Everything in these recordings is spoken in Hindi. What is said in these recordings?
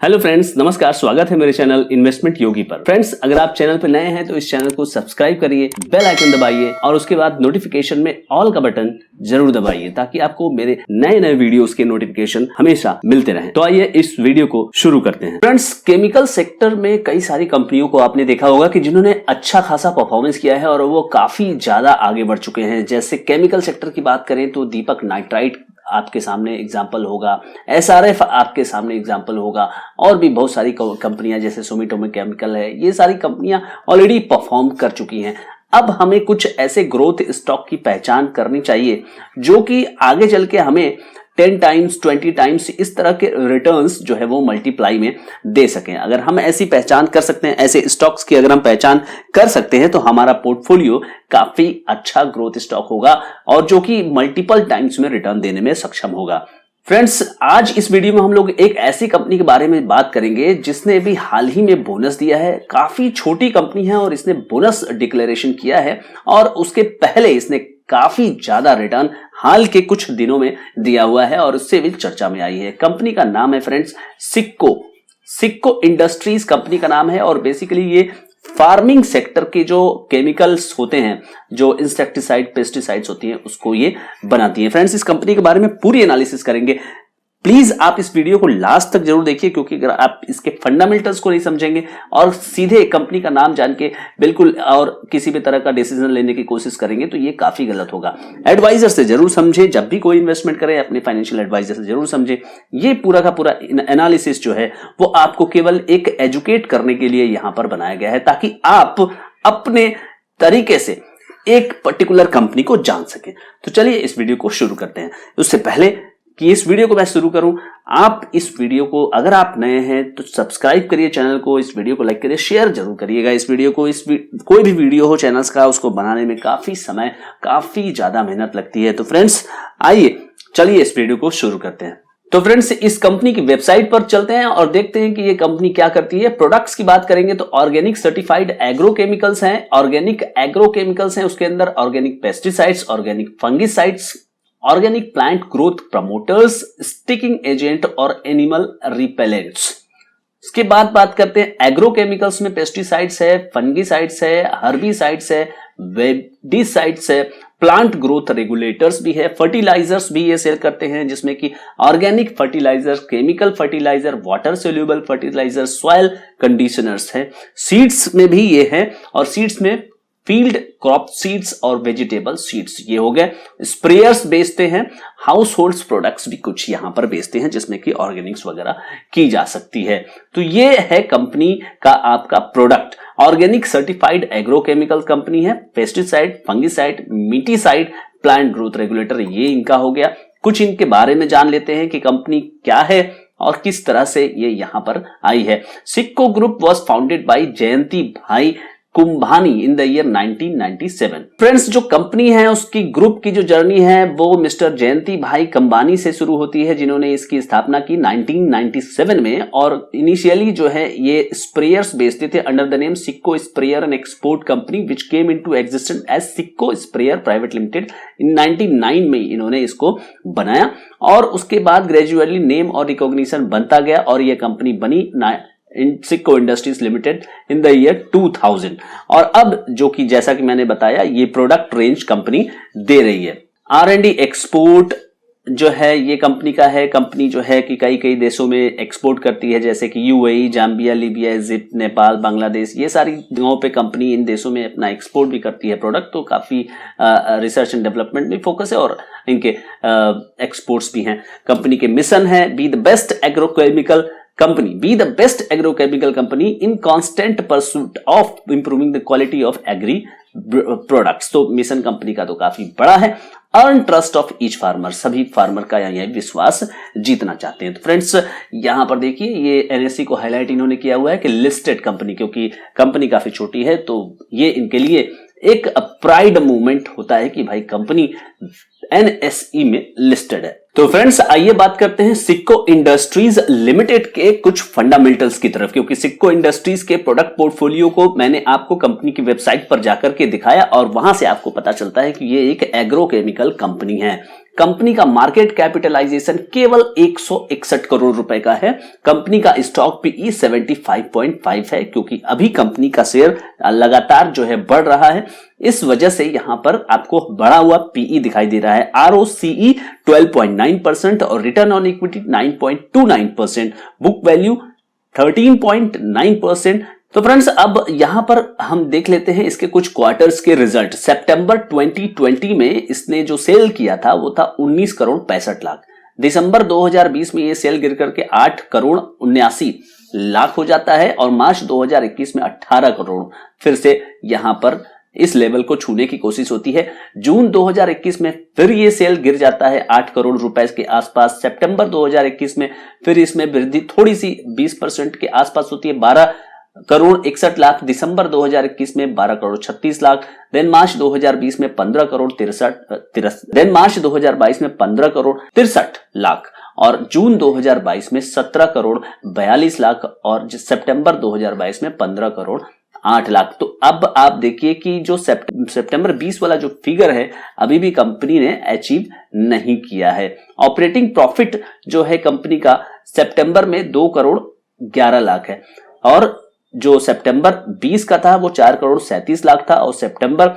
हेलो फ्रेंड्स, नमस्कार। स्वागत है मेरे चैनल इन्वेस्टमेंट योगी पर। फ्रेंड्स, अगर आप चैनल पर नए हैं तो इस चैनल को सब्सक्राइब करिए, बेल आइकन दबाइए और उसके बाद नोटिफिकेशन में ऑल का बटन जरूर दबाइए ताकि आपको मेरे नए नए वीडियोस के नोटिफिकेशन हमेशा मिलते रहें। तो आइए इस वीडियो को शुरू करते हैं। फ्रेंड्स, केमिकल सेक्टर में कई सारी कंपनियों को आपने देखा होगा कि जिन्होंने अच्छा खासा परफॉर्मेंस किया है और वो काफी ज्यादा आगे बढ़ चुके हैं। जैसे केमिकल सेक्टर की बात करें तो दीपक नाइट्राइट आपके सामने एग्जाम्पल होगा, एसआरएफ आपके सामने एग्जाम्पल होगा और भी बहुत सारी कंपनियां जैसे सुमिटोमो केमिकल है। ये सारी कंपनियां ऑलरेडी परफॉर्म कर चुकी हैं। अब हमें कुछ ऐसे ग्रोथ स्टॉक की पहचान करनी चाहिए जो कि आगे चल के हमें 10 टाइम्स 20 टाइम्स इस तरह के रिटर्न्स जो है वो मल्टीप्लाई में दे सकें। अगर हम ऐसी पहचान कर सकते हैं, ऐसे स्टॉक्स की अगर हम पहचान कर सकते हैं तो हमारा पोर्टफोलियो काफी अच्छा ग्रोथ स्टॉक होगा और जो कि मल्टीपल टाइम्स में रिटर्न देने में सक्षम होगा। फ्रेंड्स, आज इस वीडियो में हम लोग एक ऐसी कंपनी के बारे में बात करेंगे जिसने भी हाल ही में बोनस दिया है। काफी छोटी कंपनी है और इसने बोनस डिक्लेरेशन किया है और उसके पहले इसने काफी ज्यादा रिटर्न हाल के कुछ दिनों में दिया हुआ है और उससे भी चर्चा में आई है। कंपनी का नाम है फ्रेंड्स सिक्को इंडस्ट्रीज कंपनी का नाम है और बेसिकली ये फार्मिंग सेक्टर के जो केमिकल्स होते हैं, जो इंसेक्टिसाइड पेस्टिसाइड्स होती हैं, उसको ये बनाती है। फ्रेंड्स, इस कंपनी के बारे में पूरी एनालिसिस करेंगे। प्लीज आप इस वीडियो को लास्ट तक जरूर देखिए क्योंकि अगर आप इसके फंडामेंटल्स को नहीं समझेंगे और सीधे कंपनी का नाम जान के बिल्कुल और किसी भी तरह का डिसीजन लेने की कोशिश करेंगे तो ये काफी गलत होगा। एडवाइजर से जरूर समझे, जब भी कोई इन्वेस्टमेंट करें अपने फाइनेंशियल एडवाइजर से जरूर समझे। ये पूरा का पूरा एनालिसिस जो है वो आपको केवल एक एजुकेट करने के लिए यहां पर बनाया गया है ताकि आप अपने तरीके से एक पर्टिकुलर कंपनी को जान सकें। तो चलिए इस वीडियो को शुरू करते हैं। उससे पहले कि इस वीडियो को मैं शुरू करूं, आप इस वीडियो को अगर आप नए हैं तो सब्सक्राइब करिए चैनल को, इस वीडियो को लाइक करिए, शेयर जरूर करिएगा इस वीडियो को। कोई भी वीडियो हो चैनल्स का, उसको बनाने में काफी समय, काफी ज्यादा मेहनत लगती है। तो फ्रेंड्स, आइए चलिए इस वीडियो को शुरू करते हैं। तो फ्रेंड्स, इस कंपनी की वेबसाइट पर चलते हैं और देखते हैं कि ये कंपनी क्या करती है। प्रोडक्ट्स की बात करेंगे तो ऑर्गेनिक सर्टिफाइड एग्रोकेमिकल्स हैं, ऑर्गेनिक एग्रोकेमिकल्स हैं, उसके अंदर organic pesticides, organic fungicides, organic plant growth promoters, sticking agent और एनिमल रिपेलेंट्स। इसके बाद बात करते हैं एग्रोकेमिकल्स में पेस्टिसाइड्स है, फंगिसाइड्स है, हर्बिसाइड्स है, वेबिसाइड्स है, प्लांट ग्रोथ रेगुलेटर्स भी है, फर्टिलाइजर्स भी ये सेल करते हैं जिसमें कि organic fertiliser, chemical fertiliser, water soluble fertiliser, soil conditioners है, सीड्स में भी ये है और सीड्स में फील्ड क्रॉप सीड्स और वेजिटेबल सीड्स ये हो गए। स्प्रेयर्स बेचते हैं, हाउस होल्ड प्रोडक्ट्स भी कुछ यहां पर बेचते हैं जिसमें कि ऑर्गेनिक्स वगैरह की जा सकती है। तो ये है कंपनी का आपका product. Organic certified agrochemical company है, pesticide, fungicide, miticide, plant growth regulator, ये इनका हो गया। कुछ इनके बारे में जान लेते हैं कि कंपनी क्या है और किस तरह से ये यहां पर आई है। सिक्को ग्रुप वॉज फाउंडेड बाय जयंती भाई कुंभानी इन द ईयर 1997। फ्रेंड्स, जो कंपनी है उसकी ग्रुप की जो जर्नी है वो मिस्टर जयंती भाई कंबानी से शुरू होती है जिन्होंने इसकी स्थापना की 1997 में और इनिशियली जो है ये स्प्रेयर्स बेचते थे under the name Sikko sprayer and export company which came into existence as Sikko sprayer private limited. In 99 में इन्होंने इसको बनाया और उसके बाद ग्रेजुअली नेम और रिकॉग्निशन बनता गया और यह कंपनी बनी Sikko industries limited in the year 2000। और अब जो कि जैसा कि मैंने बताया ये प्रोडक्ट रेंज कंपनी दे रही है। R&D एक्सपोर्ट जो है ये कंपनी का है। कंपनी जो है कि कई देशों में एक्सपोर्ट करती है जैसे कि UAE, Zambia, Libya, Egypt, Nepal, Bangladesh, ये सारी जगहों पे कंपनी इन देशों में अपना एक्सपोर्ट भी करती है प्रोडक्ट। तो काफी रिसर्च एंड डेवलपमेंट में फोकस है और इनके एक्सपोर्ट्स भी हैं। कंपनी के मिशन है be the best agrochemical company, be the best agrochemical company in constant pursuit of improving the quality of agri products। तो मिशन कंपनी का तो काफी बड़ा है। Earn trust of each farmer, सभी फार्मर का यह विश्वास जीतना चाहते हैं। तो फ्रेंड्स, यहां पर देखिए ये NSE को हाईलाइट इन्होंने किया हुआ है कि लिस्टेड कंपनी, क्योंकि कंपनी काफी छोटी है तो ये इनके लिए एक प्राइड मूवमेंट होता है कि भाई कंपनी NSE में लिस्टेड है। तो फ्रेंड्स, आइए बात करते हैं सिक्को इंडस्ट्रीज लिमिटेड के कुछ फंडामेंटल्स की तरफ, क्योंकि सिक्को इंडस्ट्रीज के प्रोडक्ट पोर्टफोलियो को मैंने आपको कंपनी की वेबसाइट पर जाकर के दिखाया और वहां से आपको पता चलता है कि ये एक एग्रोकेमिकल कंपनी है। कंपनी का मार्केट कैपिटलाइजेशन केवल 161 करोड़ रुपए का है। कंपनी का स्टॉक पीई 75.5 है, क्योंकि अभी कंपनी का शेयर लगातार जो है बढ़ रहा है, इस वजह से यहां पर आपको बढ़ा हुआ पीई दिखाई दे रहा है। आरओसीई 12.9% और return on equity 9.29%, book value 13.9%। तो फ्रेंड्स, अब यहां पर हम देख लेते हैं इसके कुछ क्वार्टर्स के रिजल्ट। सितंबर 2020 में इसने जो सेल किया था वो था 19 करोड़ 65 लाख। दिसंबर 2020 में ये सेल गिर करके 8 करोड़ 79 लाख हो जाता है और मार्च 2021 में 18 करोड़ फिर से यहां पर इस लेवल को छूने की कोशिश होती है। जून 2021 में फिर ये सेल गिर जाता है 8 करोड़ रुपए के आसपास। सितंबर 2021 में फिर इसमें वृद्धि थोड़ी सी 20% के आसपास होती है, 12 करोड़ 61 लाख। दिसंबर 2021 में 12 करोड़ 36 लाख। देन मार्च 2020 में 15 करोड़ 63 देन मार्च 2022 में 15 करोड़ 63 लाख और जून 2022 में 17 करोड़ 42 लाख और सितंबर 2022 में 15 करोड़ 8 लाख। तो अब आप देखिए कि जो सितंबर 20 वाला जो फिगर है अभी भी कंपनी ने अचीव नहीं किया है। ऑपरेटिंग प्रॉफिट जो है कंपनी का सितंबर में 2 करोड़ 11 लाख है और जो सितंबर 20 का था वो 4 करोड़ 37 लाख था और सितंबर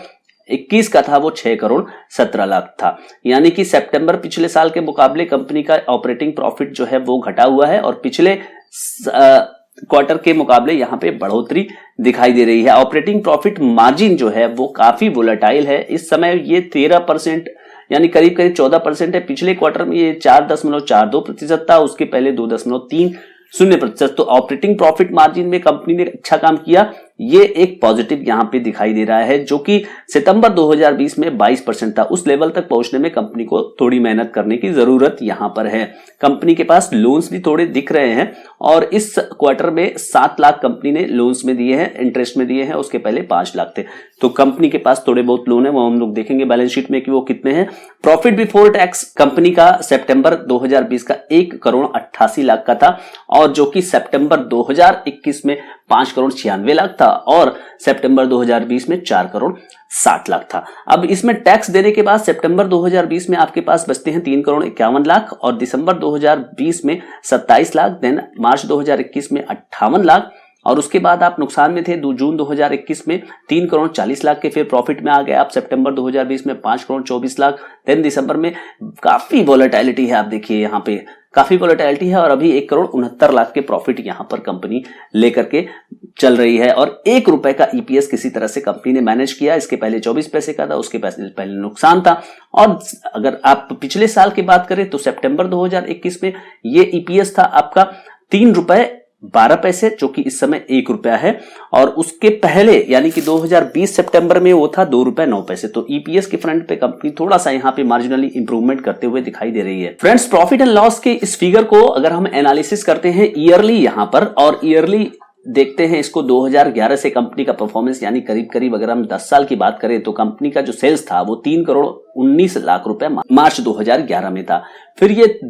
21 का था वो 6 करोड़ 17 लाख था। यानी कि सितंबर पिछले साल के मुकाबले कंपनी का ऑपरेटिंग प्रॉफिट जो है वो घटा हुआ है और पिछले क्वार्टर के मुकाबले यहां पे बढ़ोतरी दिखाई दे रही है। ऑपरेटिंग प्रॉफिट मार्जिन जो है वो काफी वोलेटाइल है। इस समय ये 13% यानी करीब करीब 14% है। पिछले क्वार्टर में ये 4.42% था, उसके पहले 2.30%। तो ऑपरेटिंग प्रॉफिट मार्जिन में कंपनी ने अच्छा काम किया, ये एक पॉजिटिव यहां पे दिखाई दे रहा है, जो कि सितंबर 2020 में 22% था। उस लेवल तक पहुंचने में कंपनी को थोड़ी मेहनत करने की जरूरत यहां पर है। कंपनी के पास लोन्स भी थोड़े दिख रहे हैं और इस क्वार्टर में 7 लाख कंपनी ने लोन्स में दिए हैं, इंटरेस्ट में दिए हैं, उसके पहले 5 लाख थे। तो कंपनी के पास थोड़े बहुत लोन है, वो हम लोग देखेंगे बैलेंस शीट में कि वो कितने हैं। प्रॉफिट बिफोर टैक्स कंपनी का सितंबर 2020 का 1 करोड़ 88 लाख का था और जो कि सितंबर 2021 में 5 करोड़ 96 लाख था और सितंबर 2020 में 4 करोड़ 60 लाख था। अब इसमें टैक्स देने के बाद सितंबर 2020 में आपके पास बचते हैं 3 करोड़ 51 लाख और दिसंबर 2020 में 27 लाख। देन मार्च 2021 में 58 लाख और उसके बाद आप नुकसान में थे। जून 2021 में 3 करोड़ 40 लाख के फिर प्रॉफिट में आ गए आप। सितंबर 2020 में 5 करोड़ 24 लाख। देन दिसंबर में काफी वोलेटिलिटी है, आप देखिए यहाँ पे काफी वोलेटिलिटी है और अभी 1 करोड़ 69 लाख के प्रॉफिट यहां पर कंपनी लेकर के चल रही है और 1 रुपए का ईपीएस किसी तरह से कंपनी ने मैनेज किया। इसके पहले 24 पैसे का था, उसके पहले नुकसान था। और अगर आप पिछले साल की बात करें तो सितंबर 2021 में ये ईपीएस था आपका 3 रुपए 12 पैसे, जो कि इस समय 1 रुपया है और उसके पहले यानी कि 2020 सितंबर में वो था 2 रुपए 9 पैसे। तो ईपीएस के फ्रंट पे कंपनी थोड़ा सा यहाँ पे मार्जिनली इंप्रूवमेंट करते हुए दिखाई दे रही है। फ्रेंड्स, प्रॉफिट एंड लॉस के इस फिगर को अगर हम एनालिसिस करते हैं ईयरली यहाँ पर और ईयरली देखते हैं इसको 2011 से कंपनी का परफॉर्मेंस यानी करीब करीब अगर हम 10 साल की बात करें तो कंपनी का जो सेल्स था वो 3 करोड़ 19 लाख रुपए मार्च 2011 में था। फिर ये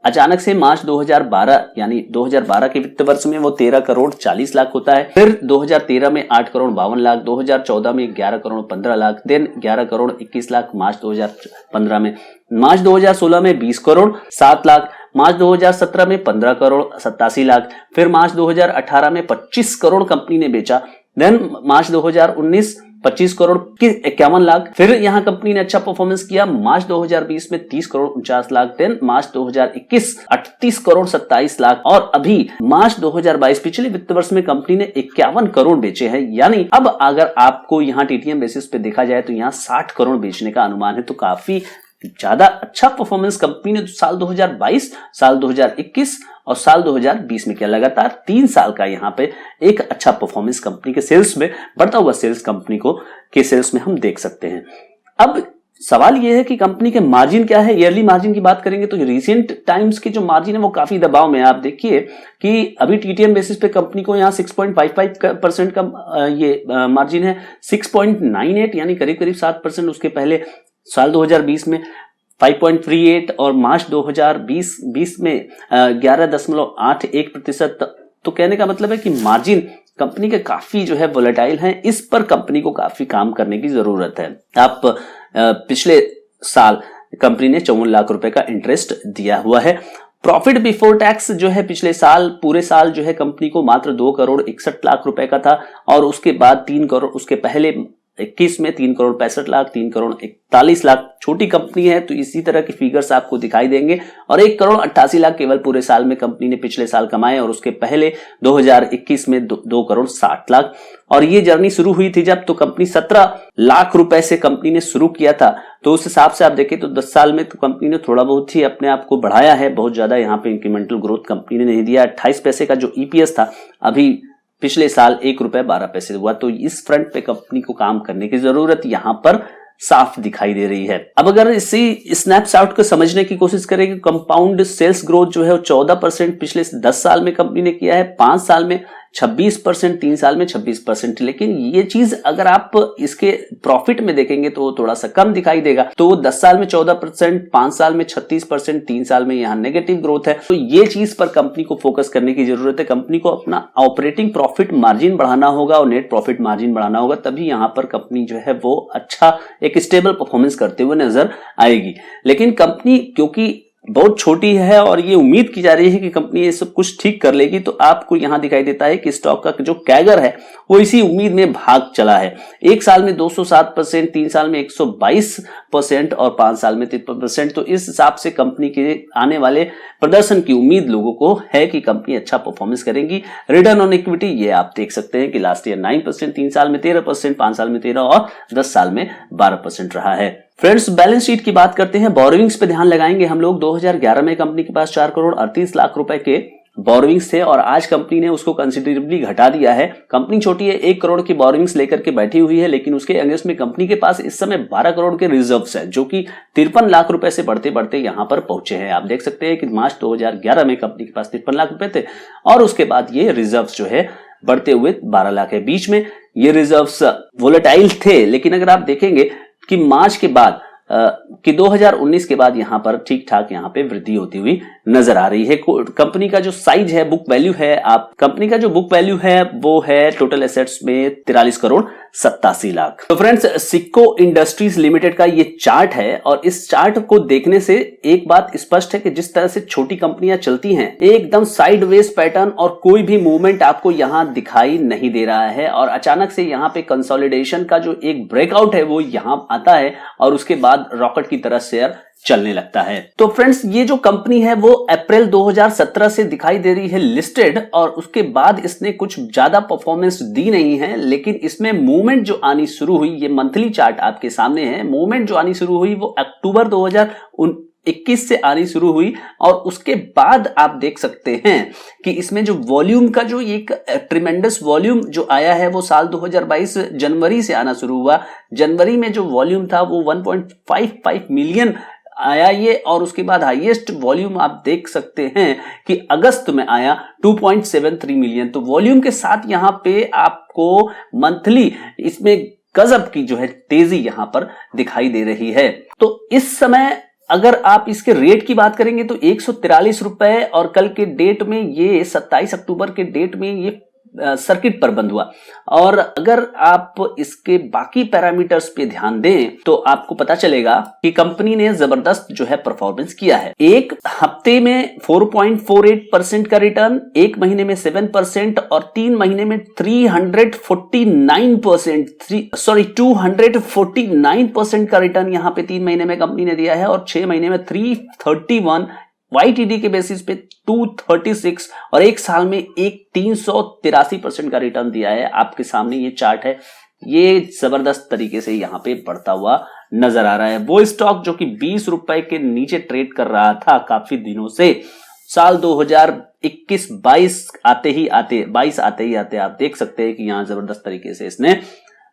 अचानक से मार्च 2012 यानी 2012 के वित्त वर्ष में वो 13 करोड़ 40 लाख होता है। फिर 2013 में 8 करोड़ 52 लाख, 2014 में 11 करोड़ 15 लाख, देन 11 करोड़ 21 लाख मार्च 2015 में, मार्च 2016 में 20 करोड़ 7 लाख, मार्च 2017 में 15 करोड़ 87 लाख, फिर मार्च 2018 में 25 करोड़ कंपनी ने बेचा। Then March 2019 25 crore 51 lakh. फिर यहां कंपनी ने अच्छा परफॉर्मेंस किया मार्च 2020 में 30 करोड़ 49 लाख। देन मार्च 2021 38 करोड़ 27 लाख और अभी मार्च 2022 पिछले वित्त वर्ष में कंपनी ने 51 करोड़ बेचे हैं। यानी अब अगर आपको यहां टीटीएम बेसिस पे देखा जाए तो यहां 60 करोड़ बेचने का अनुमान है। तो काफी ज्यादा अच्छा परफॉर्मेंस कंपनी ने साल 2022, साल 2021 और साल 2020 में किया। लगातार 3 साल का यहाँ पे एक अच्छा परफॉर्मेंस कंपनी के सेल्स में, बढ़ता हुआ सेल्स कंपनी को के सेल्स में हम देख सकते हैं। अब सवाल यह है कि कंपनी के मार्जिन क्या है। ईयरली मार्जिन की बात करेंगे तो रिसेंट टाइम्स के जो मार्जिन है वो काफी दबाव में है। आप देखिए कि अभी टीटीएम बेसिस पे कंपनी को यहाँ 6.55% का ये मार्जिन है, 6.98 यानी करीब करीब 7%। उसके पहले साल 2020 में 5.38 और मार्च 2020 में 11.81%। तो कहने का मतलब है कि मार्जिन कंपनी के काफी जो है वोलेटाइल हैं। इस पर कंपनी को काफी काम करने की जरूरत है। आप पिछले साल कंपनी ने 54 लाख रुपए का इंटरेस्ट दिया हुआ है। प्रॉफिट बिफोर टैक्स जो है पिछले साल पूरे साल जो है कंपनी को मात्र 2 करोड़ 61 लाख रुपए का था, और उसके बाद 3 करोड़, उसके पहले 21 में 3 करोड़ 65 लाख, 3 करोड़ 41 लाख। छोटी कंपनी है तो इसी तरह के फिगर्स आपको दिखाई देंगे, और 1 करोड़ 88 लाख केवल पूरे साल में कंपनी ने पिछले साल कमाए, और उसके पहले 2021 में 2 करोड़ 60 लाख। और ये जर्नी शुरू हुई थी जब तो कंपनी 17 लाख रुपए से कंपनी ने शुरू किया था, तो उस हिसाब से आप देखें तो 10 साल में तो कंपनी ने थोड़ा बहुत ही अपने आप को बढ़ाया है, बहुत ज्यादा यहाँ पे इंक्रीमेंटल ग्रोथ कंपनी ने नहीं दिया। 28 पैसे का जो ईपीएस था अभी पिछले साल 1 रुपए 12 पैसे हुआ, तो इस फ्रंट पे कंपनी को काम करने की जरूरत यहाँ पर साफ दिखाई दे रही है। अब अगर इसी स्नैपशॉट को समझने की कोशिश करें कि कंपाउंड सेल्स ग्रोथ जो है वो 14% पिछले 10 साल में कंपनी ने किया है, 5 साल में 26%, 3 साल में 26%। लेकिन ये चीज अगर आप इसके प्रॉफिट में देखेंगे तो वो थोड़ा सा कम दिखाई देगा। तो 10 साल में 14%, 5 साल में 36%, 3 साल में यहाँ नेगेटिव ग्रोथ है। तो ये चीज पर कंपनी को फोकस करने की जरूरत है। कंपनी को अपना ऑपरेटिंग प्रॉफिट मार्जिन बढ़ाना होगा और नेट प्रॉफिट मार्जिन बढ़ाना होगा, तभी यहाँ पर कंपनी जो है वो अच्छा एक स्टेबल परफॉर्मेंस करते हुए नजर आएगी। लेकिन कंपनी क्योंकि बहुत छोटी है और ये उम्मीद की जा रही है कि कंपनी ये सब कुछ ठीक कर लेगी, तो आपको यहां दिखाई देता है कि स्टॉक का जो कैगर है वो इसी उम्मीद में भाग चला है। 1 साल में 207%, 3 साल में 122% और 5 साल में 53%। तो इस हिसाब से कंपनी के आने वाले प्रदर्शन की उम्मीद लोगों को है कि कंपनी अच्छा परफॉर्मेंस करेगी। रिटर्न ऑन इक्विटी ये आप देख सकते हैं कि लास्ट ईयर 9%, 3 साल में 13%, 5 साल में 13% और 10 साल में 12% रहा है। फ्रेंड्स, बैलेंस शीट की बात करते हैं। बोरोविंग्स पे ध्यान लगाएंगे हम लोग। 2011 में कंपनी के पास 4 करोड़ 38 लाख रुपए के बोरोविंग्स थे और आज कंपनी ने उसको कंसिडरेबली घटा दिया है। कंपनी छोटी है, 1 करोड़ की बोरोविंग्स लेकर के बैठी हुई है, लेकिन उसके अगेंस्ट में कंपनी के पास इस समय 12 करोड़ के रिजर्व्स है, जो कि 53 लाख रुपए से बढ़ते बढ़ते यहां पर पहुंचे हैं। आप देख सकते हैं कि मार्च 2011 में कंपनी के पास 53 लाख रुपए थे और उसके बाद ये रिजर्व्स जो है बढ़ते हुए 12 लाख है। बीच में ये रिजर्व्स वोलेटाइल थे, लेकिन अगर आप देखेंगे कि मार्च के बाद कि 2019 के बाद यहां पर ठीक ठाक यहां पे वृद्धि होती हुई नजर आ रही है। कंपनी का जो साइज है, बुक वैल्यू है, कंपनी का जो बुक वैल्यू है वो है टोटल एसेट्स में 43 करोड़ 87 लाख। तो फ्रेंड्स, सिक्को इंडस्ट्रीज लिमिटेड का ये चार्ट है और इस चार्ट को देखने से एक बात स्पष्ट है कि जिस तरह से छोटी कंपनियां चलती हैं, एकदम साइडवेज पैटर्न और कोई भी मूवमेंट आपको यहां दिखाई नहीं दे रहा है, और अचानक से यहां पे कंसोलिडेशन का जो एक ब्रेकआउट है वो यहां आता है और उसके बाद रॉकेट की तरह शेयर चलने लगता है। तो फ्रेंड्स, ये जो कंपनी है वो अप्रैल 2017 से दिखाई दे रही है लिस्टेड, और उसके बाद इसने कुछ ज्यादा परफॉर्मेंस दी नहीं है, लेकिन इसमें मूवमेंट जो आनी शुरू हुई, ये मंथली चार्ट आपके सामने है, मूवमेंट जो आनी शुरू हुई वो अक्टूबर 2021 से आनी शुरू हुई, और उसके बाद आप देख सकते हैं कि इसमें जो वॉल्यूम का जो एक ट्रिमेंडस वॉल्यूम जो आया है वो साल 2022 जनवरी से आना शुरू हुआ। जनवरी में जो वॉल्यूम था वो 1.55 मिलियन आया ये, और उसके बाद हाईएस्ट वॉल्यूम आप देख सकते हैं कि अगस्त में आया 2.73 मिलियन। तो वॉल्यूम के साथ यहां पे आपको मंथली इसमें गजब की जो है तेजी यहां पर दिखाई दे रही है। तो इस समय अगर आप इसके रेट की बात करेंगे तो 143 रुपए, और कल के डेट में ये 27 अक्टूबर के डेट में ये सर्किट पर बंद हुआ। और अगर आप इसके बाकी पैरामीटर्स पे ध्यान दें तो आपको पता चलेगा कि कंपनी ने जबरदस्त जो है परफॉर्मेंस किया है। एक हफ्ते में 4.48% का रिटर्न, 1 महीने में 7% और 3 महीने में 249% का रिटर्न यहां पे 3 महीने में कंपनी ने दिया है, और 6 महीने में 331, YTD के बेसिस पे 236 और 1 साल में 383% का रिटर्न दिया है। आपके सामने ये चार्ट है, ये जबरदस्त तरीके से यहां पे बढ़ता हुआ नजर आ रहा है। वो स्टॉक जो कि 20 रुपए के नीचे ट्रेड कर रहा था काफी दिनों से, साल 2021-22 आते ही आते आप देख सकते हैं कि यहां जबरदस्त तरीके से इसने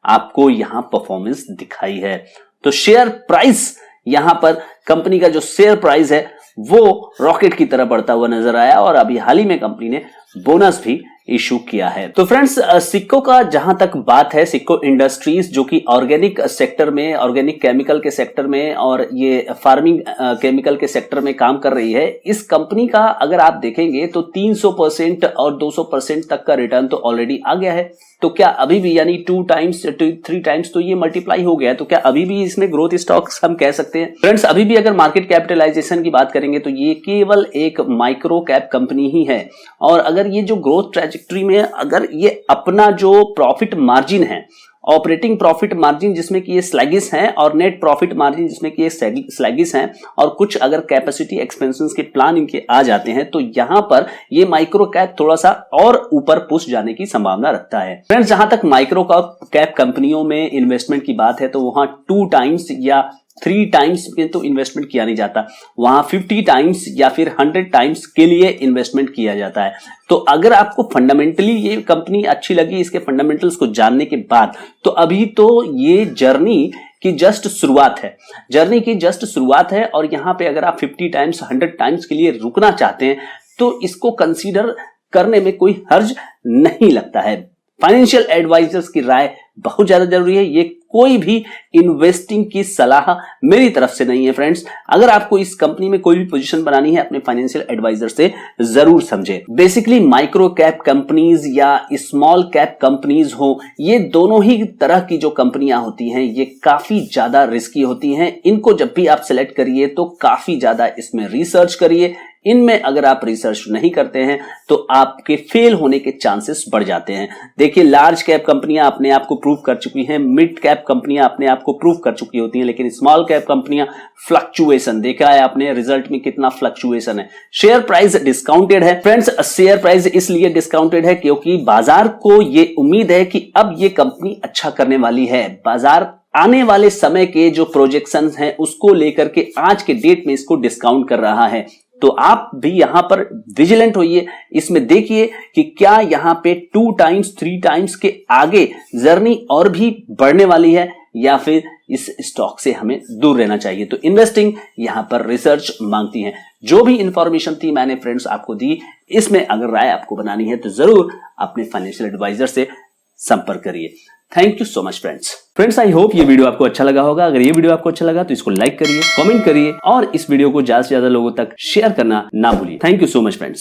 आपको यहां परफॉर्मेंस दिखाई है। तो शेयर प्राइस, यहां पर कंपनी का जो शेयर प्राइस है वो रॉकेट की तरह बढ़ता हुआ नजर आया, और अभी हाल ही में कंपनी ने बोनस भी इशू किया है। तो फ्रेंड्स, सिक्को का जहां तक बात है, सिक्को इंडस्ट्रीज जो कि ऑर्गेनिक सेक्टर में, ऑर्गेनिक केमिकल के सेक्टर में और ये फार्मिंग केमिकल के सेक्टर में काम कर रही है, इस कंपनी का अगर आप देखेंगे तो 300% और 200% तक का रिटर्न तो ऑलरेडी आ गया है। तो क्या अभी भी, यानी 2 टाइम्स 3 टाइम्स तो ये मल्टीप्लाई हो गया है, तो क्या अभी भी इसमें ग्रोथ स्टॉक्स हम कह सकते हैं? फ्रेंड्स, अभी भी अगर मार्केट कैपिटलाइजेशन की बात करेंगे तो ये केवल एक माइक्रो कैप कंपनी ही है। और अगर ये जो ग्रोथ ट्रैजेक्टरी में अगर ये अपना जो प्रॉफिट मार्जिन है, ऑपरेटिंग प्रॉफिट मार्जिन जिसमें कि ये स्लैगिस हैं और नेट प्रॉफिट मार्जिन जिसमें कि ये स्लैगिस हैं, और कुछ अगर कैपेसिटी एक्सपेंशंस के प्लान इनके आ जाते हैं, तो यहां पर ये माइक्रो कैप थोड़ा सा और ऊपर पुश जाने की संभावना रखता है। फ्रेंड्स, जहां तक माइक्रो कैप कंपनियों में इन्वेस्टमेंट की बात है तो वहां 2 टाइम्स या 3 टाइम्स में तो इन्वेस्टमेंट किया नहीं जाता, वहां 50 टाइम्स या फिर 100 टाइम्स के लिए इन्वेस्टमेंट किया जाता है। तो अगर आपको फंडामेंटली ये कंपनी अच्छी लगी, इसके फंडामेंटल्स को जानने के बाद, तो अभी तो ये जर्नी की जस्ट शुरुआत है, जर्नी की जस्ट शुरुआत है। और यहां पे अगर आप 50 टाइम्स 100 टाइम्स के लिए रुकना चाहते हैं तो इसको कंसीडर करने में कोई हर्ज नहीं लगता है। फाइनेंशियल एडवाइजर्स की राय बहुत ज्यादा जरूरी है। ये कोई भी इन्वेस्टिंग की सलाह मेरी तरफ से नहीं है फ्रेंड्स। अगर आपको इस कंपनी में कोई भी पोजीशन बनानी है, अपने फाइनेंशियल एडवाइजर से जरूर समझे। बेसिकली माइक्रो कैप कंपनीज या स्मॉल कैप कंपनीज हो, ये दोनों ही तरह की जो कंपनियां होती हैं ये काफी ज्यादा रिस्की होती हैं। इनको जब भी आप सिलेक्ट करिए तो काफी ज्यादा इसमें रिसर्च करिए। इनमें अगर आप रिसर्च नहीं करते हैं तो आपके फेल होने के चांसेस बढ़ जाते हैं। देखिए, लार्ज कैप कंपनियां अपने आप को प्रूव कर चुकी हैं, मिड कैप कंपनियां अपने आप को प्रूव कर चुकी होती हैं, लेकिन स्मॉल कैप कंपनियां फ्लक्चुएशन, देखा है आपने रिजल्ट में कितना फ्लक्चुएशन है। शेयर प्राइस डिस्काउंटेड है फ्रेंड्स। शेयर प्राइस इसलिए डिस्काउंटेड है क्योंकि बाजार को ये उम्मीद है कि अब ये कंपनी अच्छा करने वाली है। बाजार आने वाले समय के जो प्रोजेक्शंस हैं उसको लेकर के आज के डेट में इसको डिस्काउंट कर रहा है। तो आप भी यहां पर विजिलेंट होइए, इसमें देखिए कि क्या यहां पे 2 टाइम्स 3 टाइम्स के आगे जर्नी और भी बढ़ने वाली है या फिर इस स्टॉक से हमें दूर रहना चाहिए। तो इन्वेस्टिंग यहां पर रिसर्च मांगती है। जो भी इंफॉर्मेशन थी मैंने फ्रेंड्स आपको दी, इसमें अगर राय आपको बनानी है तो जरूर अपने फाइनेंशियल एडवाइजर से संपर्क करिए। Thank you so much friends, I hope ये वीडियो आपको अच्छा लगा होगा। अगर ये वीडियो आपको अच्छा लगा तो इसको लाइक करिए, कमेंट करिए और इस वीडियो को ज्यादा से ज्यादा लोगों तक शेयर करना ना भूलिए। Thank you so much friends.